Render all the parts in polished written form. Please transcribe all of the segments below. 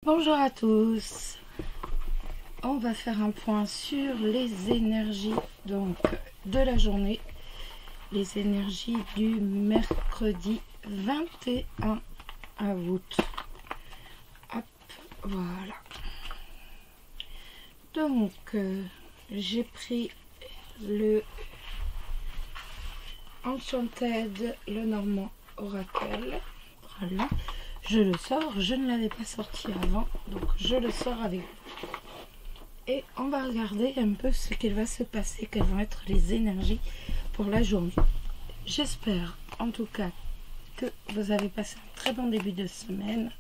Bonjour à tous, on va faire un point sur les énergies donc de la journée, les énergies du mercredi 21 août. Hop, voilà. Donc j'ai pris le Enchanted, le Normand Oracle. Voilà. Je le sors, je ne l'avais pas sorti avant, donc je le sors avec vous. Et on va regarder un peu ce qu'il va se passer, quelles vont être les énergies pour la journée. J'espère en tout cas que vous avez passé un très bon début de semaine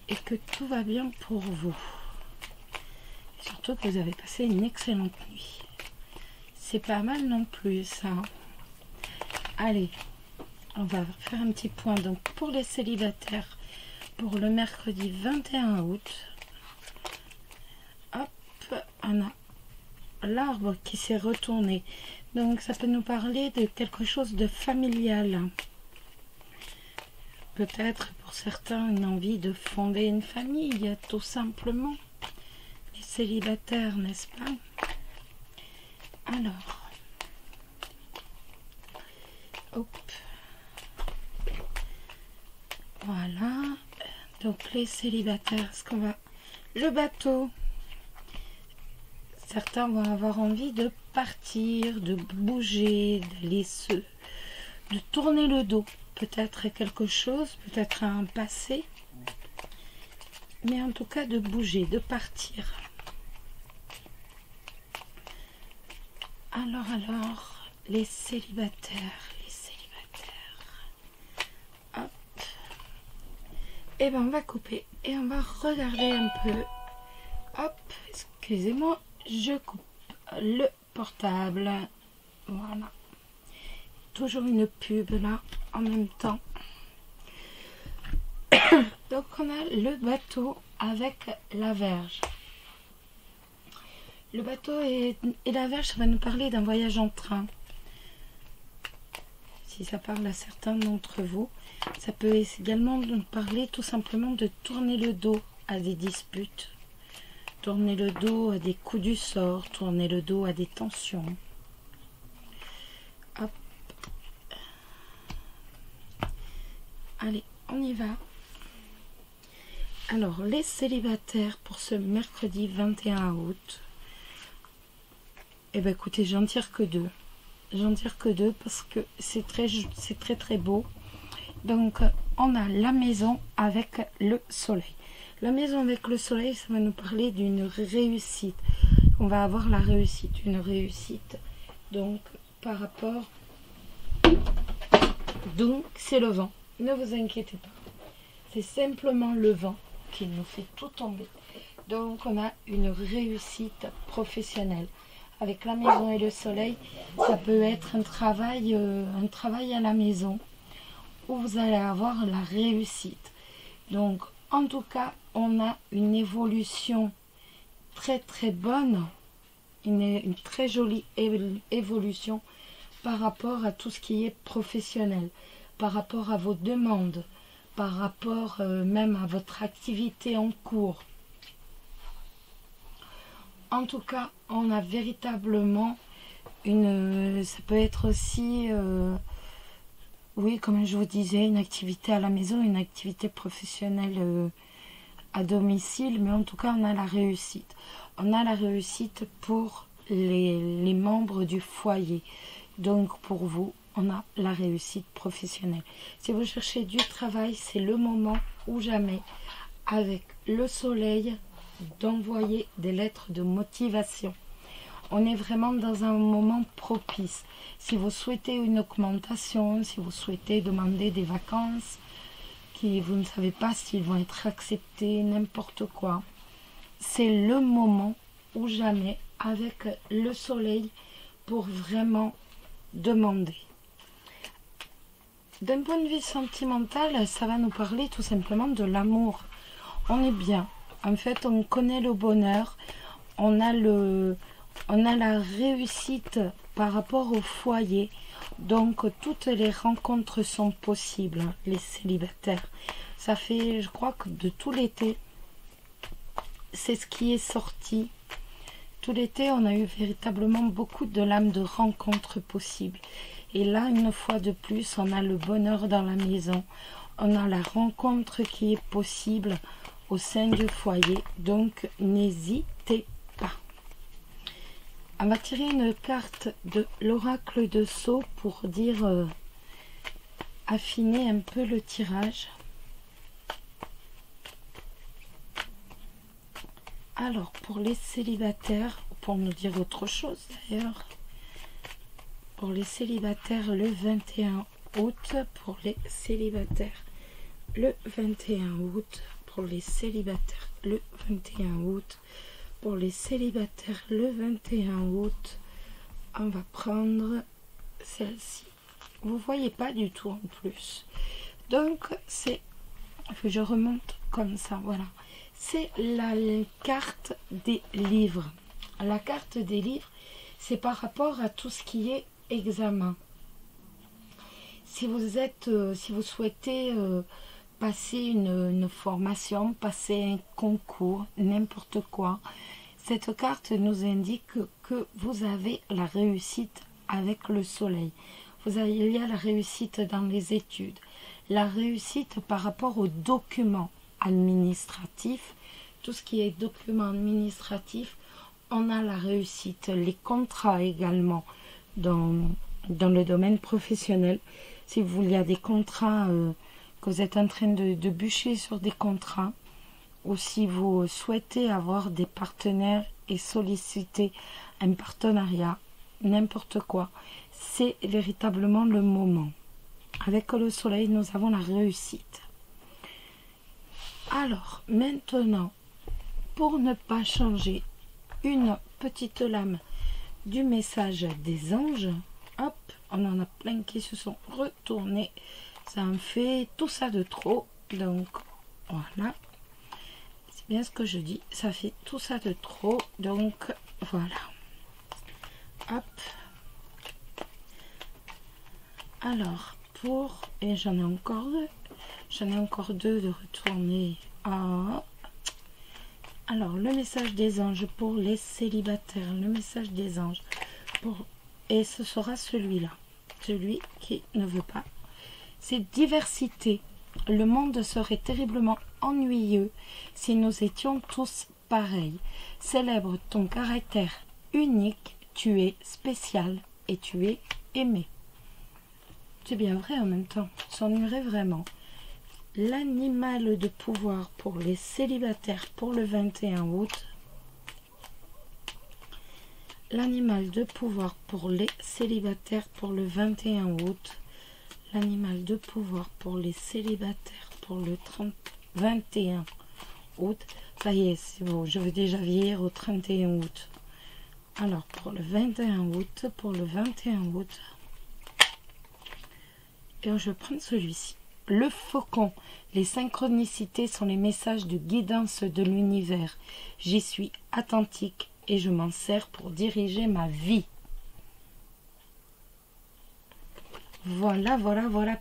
et que tout va bien pour vous. Et surtout que vous avez passé une excellente nuit. C'est pas mal non plus ça. Allez, on va faire un petit point donc pour les célibataires. Pour le mercredi 21 août, hop, on a l'arbre qui s'est retourné. Donc ça peut nous parler de quelque chose de familial. Peut-être pour certains une envie de fonder une famille, tout simplement. Les célibataires, n'est-ce pas? Alors, hop, voilà. Donc les célibataires, ce qu'on va... Le bateau. Certains vont avoir envie de partir, de bouger, d'aller de tourner le dos. Peut-être à quelque chose, peut-être à un passé. Mais en tout cas de bouger, de partir. Alors, les célibataires. Et bien on va couper et on va regarder un peu. Hop, excusez-moi, je coupe le portable. Voilà. Toujours une pub là en même temps. Donc on a le bateau avec la verge. Le bateau et la verge, ça va nous parler d'un voyage en train. Si ça parle à certains d'entre vous. Ça peut également nous parler tout simplement de tourner le dos à des disputes, tourner le dos à des coups du sort, tourner le dos à des tensions. Hop. Allez, on y va. Alors, les célibataires pour ce mercredi 21 août. Eh bien, écoutez, j'en tire que deux. J'en tire que deux parce que c'est très beau. Donc, on a la maison avec le soleil. La maison avec le soleil, ça va nous parler d'une réussite. On va avoir la réussite, une réussite. Donc, par rapport... Donc, c'est le vent. Ne vous inquiétez pas. C'est simplement le vent qui nous fait tout tomber. Donc, on a une réussite professionnelle. Avec la maison et le soleil, ça peut être un travail à la maison. Où vous allez avoir la réussite. Donc en tout cas on a une évolution très bonne, une très jolie évolution par rapport à tout ce qui est professionnel, par rapport à vos demandes, par rapport même à votre activité en cours. En tout cas on a véritablement ça peut être aussi oui, comme je vous disais, une activité à la maison, une activité professionnelle à domicile, mais en tout cas, on a la réussite. On a la réussite pour les membres du foyer. Donc, pour vous, on a la réussite professionnelle. Si vous cherchez du travail, c'est le moment ou jamais, avec le soleil, d'envoyer des lettres de motivation. On est vraiment dans un moment propice. Si vous souhaitez une augmentation, si vous souhaitez demander des vacances, vous ne savez pas s'ils vont être acceptés, n'importe quoi, c'est le moment ou jamais avec le soleil pour vraiment demander. D'un point de vue sentimental, ça va nous parler tout simplement de l'amour. On est bien. En fait, on connaît le bonheur. On a la réussite par rapport au foyer. Donc, toutes les rencontres sont possibles, les célibataires. Ça fait, je crois que de tout l'été, c'est ce qui est sorti. Tout l'été, on a eu véritablement beaucoup de lames de rencontres possibles. Et là, une fois de plus, on a le bonheur dans la maison. On a la rencontre qui est possible au sein du foyer. Donc, n'hésitez pas. On va tirer une carte de l'oracle de Sceaux pour dire affiner un peu le tirage. Alors, pour les célibataires, pour nous dire autre chose d'ailleurs, pour les célibataires le 21 août, pour les célibataires le 21 août, pour les célibataires le 21 août, pour les célibataires le 21 août, on va prendre celle-ci. Vous voyez pas du tout en plus. Donc, c'est, je remonte comme ça, voilà. C'est la carte des livres. La carte des livres, c'est par rapport à tout ce qui est examen. Si vous souhaitez passer une formation, passer un concours, n'importe quoi, cette carte nous indique que vous avez la réussite avec le soleil. Il y a la réussite dans les études, la réussite par rapport aux documents administratif, tout ce qui est documents administratifs, on a la réussite, les contrats également dans le domaine professionnel. Si il y a des contrats, que vous êtes en train de bûcher sur des contrats, ou si vous souhaitez avoir des partenaires et solliciter un partenariat, n'importe quoi, c'est véritablement le moment. Avec le soleil, nous avons la réussite. Alors, maintenant, pour ne pas changer une petite lame du message des anges, hop, on en a plein qui se sont retournés. Ça en fait tout ça de trop. Donc, voilà. C'est bien ce que je dis. Ça fait tout ça de trop. Donc, voilà. Hop. Alors, et j'en ai encore deux. J'en ai encore deux de retourner. Alors, le message des anges pour les célibataires. Le message des anges. Et ce sera celui-là. Celui qui ne veut pas. C'est diversité. Le monde serait terriblement ennuyeux si nous étions tous pareils. Célèbre ton caractère unique. Tu es spécial et tu es aimé. C'est bien vrai en même temps. S'ennuierait vraiment. L'animal de pouvoir pour les célibataires pour le 21 août. L'animal de pouvoir pour les célibataires pour le 21 août. L'animal de pouvoir pour les célibataires pour le 21 août. Ça y est, c'est bon, je vais déjà vieillir au 31 août. Alors, pour le 21 août, et je vais prendre celui-ci. Le faucon. Les synchronicités sont les messages de guidance de l'univers. J'y suis attentique et je m'en sers pour diriger ma vie. Voilà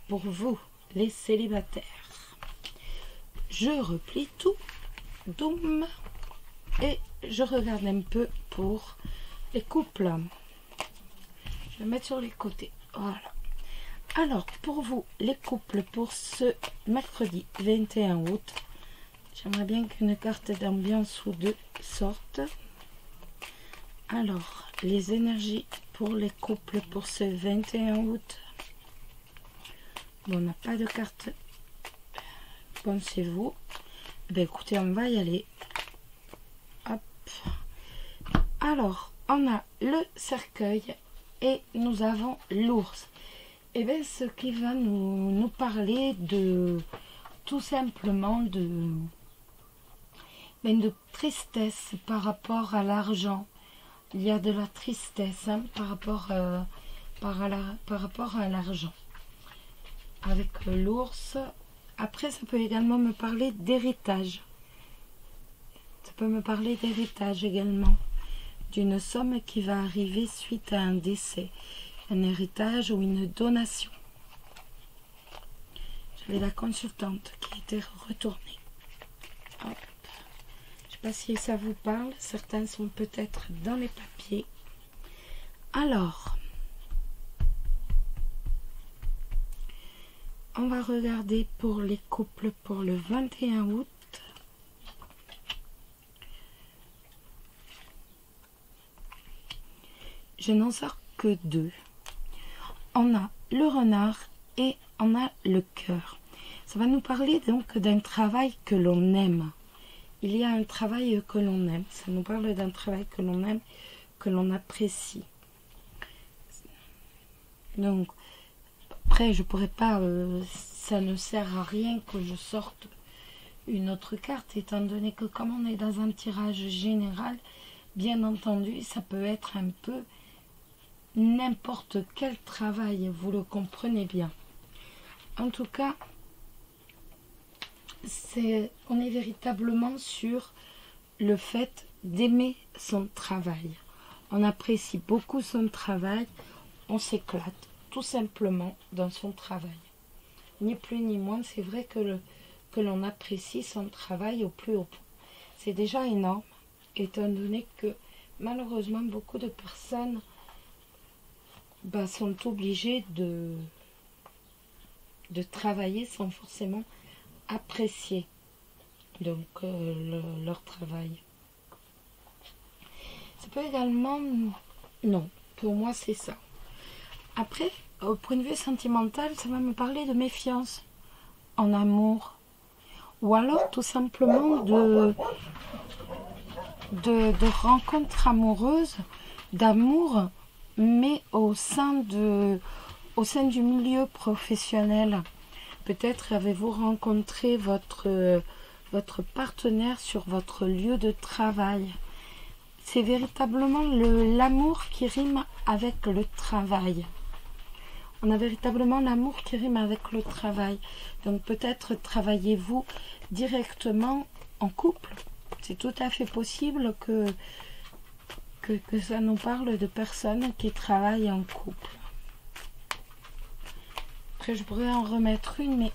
pour vous, les célibataires. Je replie tout. Doum. Et je regarde un peu pour les couples. Je vais mettre sur les côtés. Voilà. Alors, pour vous, les couples, pour ce mercredi 21 août, j'aimerais bien qu'une carte d'ambiance ou deux sorte. Alors, les énergies pour les couples pour ce 21 août. Bon, on n'a pas de carte. Pensez-vous. Ben, écoutez, on va y aller. Hop. Alors, on a le cercueil et nous avons l'ours. Et bien, ce qui va nous parler de tout simplement de tristesse par rapport à l'argent. Il y a de la tristesse par rapport à l'argent. Avec l'ours. Après, ça peut également me parler d'héritage. Ça peut me parler d'héritage également. D'une somme qui va arriver suite à un décès. Un héritage ou une donation. J'avais la consultante qui était retournée. Hop. Je pas si ça vous parle. Certains sont peut-être dans les papiers. Alors, on va regarder pour les couples pour le 21 août. Je n'en sors que 2. On a le renard et on a le cœur. Ça va nous parler donc d'un travail que l'on aime. Il y a un travail que l'on aime. Ça nous parle d'un travail que l'on aime, que l'on apprécie. Donc, après, je pourrais pas... ça ne sert à rien que je sorte une autre carte, étant donné que comme on est dans un tirage général, bien entendu, ça peut être un peu n'importe quel travail, vous le comprenez bien. En tout cas, on est véritablement sur le fait d'aimer son travail. On apprécie beaucoup son travail, on s'éclate tout simplement dans son travail. Ni plus ni moins, c'est vrai que l'on apprécie son travail au plus haut point. C'est déjà énorme, étant donné que malheureusement beaucoup de personnes sont obligées de travailler sans forcément apprécier donc leur travail. Ça peut également... Non, pour moi c'est ça. Après, au point de vue sentimental, ça va me parler de méfiance en amour. Ou alors tout simplement de rencontres amoureuses, d'amour, mais au sein du milieu professionnel. Peut-être avez-vous rencontré votre partenaire sur votre lieu de travail. C'est véritablement l'amour qui rime avec le travail. On a véritablement l'amour qui rime avec le travail. Donc peut-être travaillez-vous directement en couple. C'est tout à fait possible que ça nous parle de personnes qui travaillent en couple. Après, je pourrais en remettre une, mais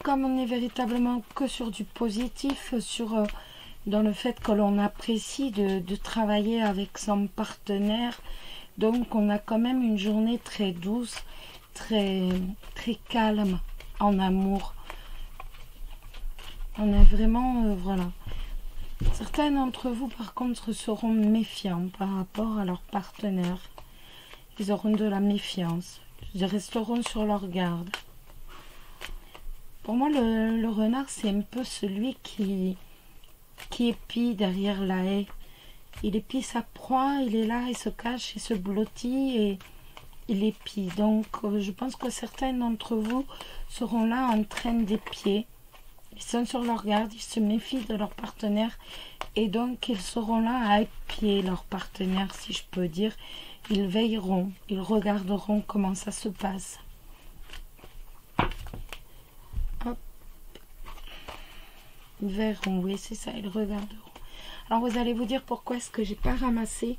comme on n'est véritablement que sur du positif, dans le fait que l'on apprécie de travailler avec son partenaire, donc on a quand même une journée très douce, très, très calme en amour. On est vraiment, voilà. Certains d'entre vous, par contre, seront méfiants par rapport à leur partenaire. Ils auront de la méfiance. Ils resteront sur leur garde. Pour moi, le renard, c'est un peu celui qui épie derrière la haie. Il épie sa proie, il est là, il se cache, il se blottit et il épie. Donc, je pense que certains d'entre vous seront là en train d'épier. Ils sont sur leur garde, ils se méfient de leur partenaire et donc ils seront là à épier leur partenaire, si je peux dire. Ils veilleront, ils regarderont comment ça se passe. Hop. Ils verront, oui, c'est ça, ils regarderont. Alors vous allez vous dire pourquoi est-ce que j'ai pas ramassé?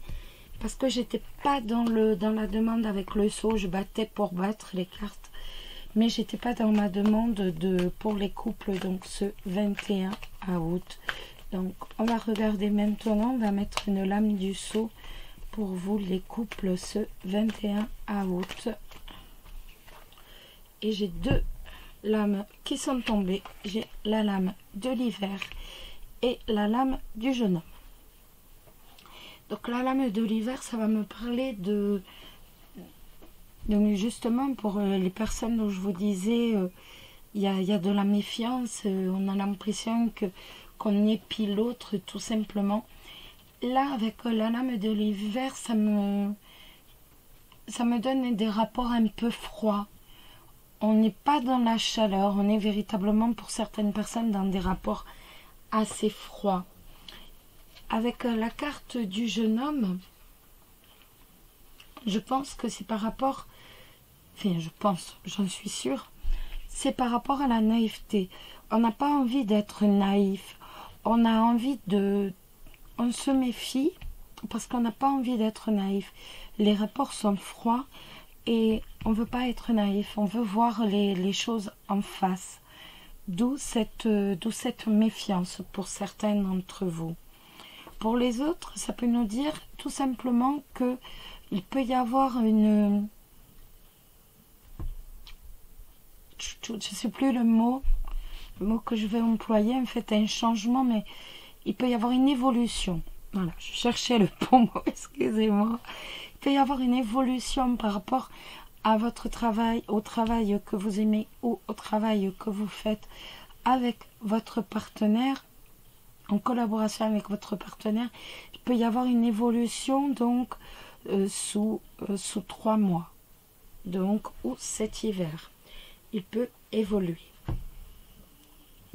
Parce que j'étais pas dans la demande avec le seau, je battais pour battre les cartes. Mais j'étais pas dans ma demande pour les couples, donc ce 21 août. Donc on va regarder maintenant, on va mettre une lame du seau pour vous les couples ce 21 août. Et j'ai 2 lames qui sont tombées. J'ai la lame de l'hiver et la lame du jeune homme. Donc la lame de l'hiver, ça va me parler de... Donc justement pour les personnes dont je vous disais, il y a de la méfiance, on a l'impression qu'on épie l'autre tout simplement. Là avec la lame de l'hiver, ça me donne des rapports un peu froids. On n'est pas dans la chaleur, on est véritablement pour certaines personnes dans des rapports assez froids. Avec la carte du jeune homme, je pense que c'est par rapport... Enfin, je pense, j'en suis sûre. C'est par rapport à la naïveté. On n'a pas envie d'être naïf. On a envie de... On se méfie parce qu'on n'a pas envie d'être naïf. Les rapports sont froids et on ne veut pas être naïf. On veut voir les choses en face. D'où cette méfiance pour certains d'entre vous. Pour les autres, ça peut nous dire tout simplement que il peut y avoir une... Je ne sais plus le mot que je vais employer, en fait, un changement, mais il peut y avoir une évolution. Voilà, je cherchais le bon mot, excusez-moi. Il peut y avoir une évolution par rapport à votre travail, au travail que vous aimez ou au travail que vous faites avec votre partenaire, en collaboration avec votre partenaire. Il peut y avoir une évolution donc sous 3 mois, donc ou cet hiver. Il peut évoluer.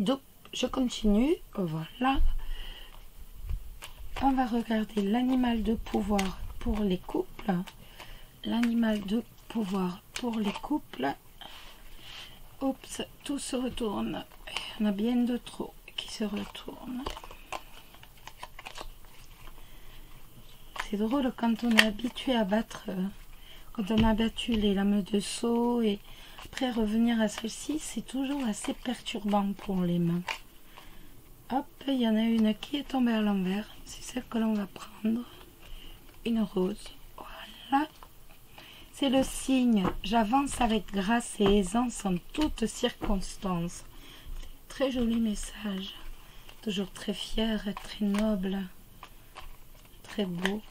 Donc, je continue. Voilà. On va regarder l'animal de pouvoir pour les couples. L'animal de pouvoir pour les couples. Oups, tout se retourne. Il y en a bien de trop qui se retournent. C'est drôle quand on est habitué à battre, quand on a battu les lames de seau et après revenir à celle-ci, c'est toujours assez perturbant pour les mains. Hop, il y en a une qui est tombée à l'envers. C'est celle que l'on va prendre. Une rose. Voilà. C'est le signe. J'avance avec grâce et aisance en toutes circonstances. Très joli message. Toujours très fier et très noble. Très beau.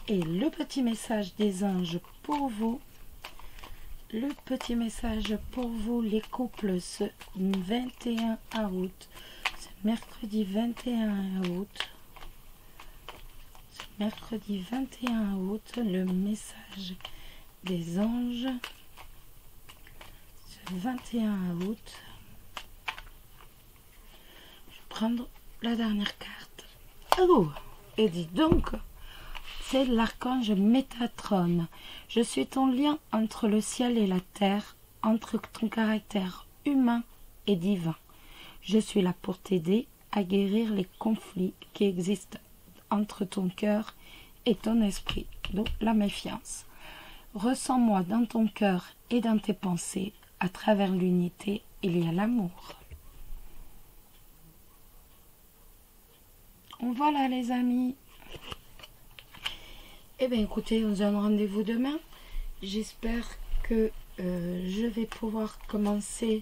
Et le petit message des anges pour vous. Le petit message pour vous, les couples, ce 21 août. Ce mercredi 21 août. Ce mercredi 21 août, le message des anges. Ce 21 août. Je vais prendre la dernière carte. Oh, et dis donc, c'est l'archange Métatron. Je suis ton lien entre le ciel et la terre, entre ton caractère humain et divin. Je suis là pour t'aider à guérir les conflits qui existent entre ton cœur et ton esprit, donc la méfiance. Ressens-moi dans ton cœur et dans tes pensées. À travers l'unité, il y a l'amour. Voilà les amis. Eh bien écoutez, on se donne rendez-vous demain. J'espère que je vais pouvoir commencer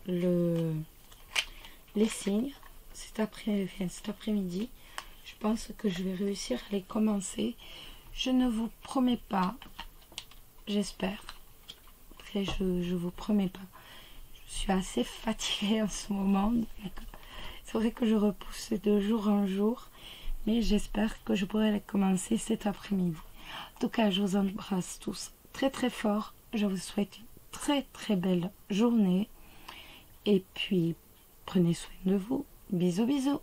les signes cet après-midi. Je pense que je vais réussir à les commencer. Je ne vous promets pas, j'espère. Après, je vous promets pas. Je suis assez fatiguée en ce moment. C'est vrai que je repousse de jour en jour. Mais j'espère que je pourrai les commencer cet après-midi. En tout cas, je vous embrasse tous très très fort. Je vous souhaite une très très belle journée. Et puis, prenez soin de vous. Bisous bisous.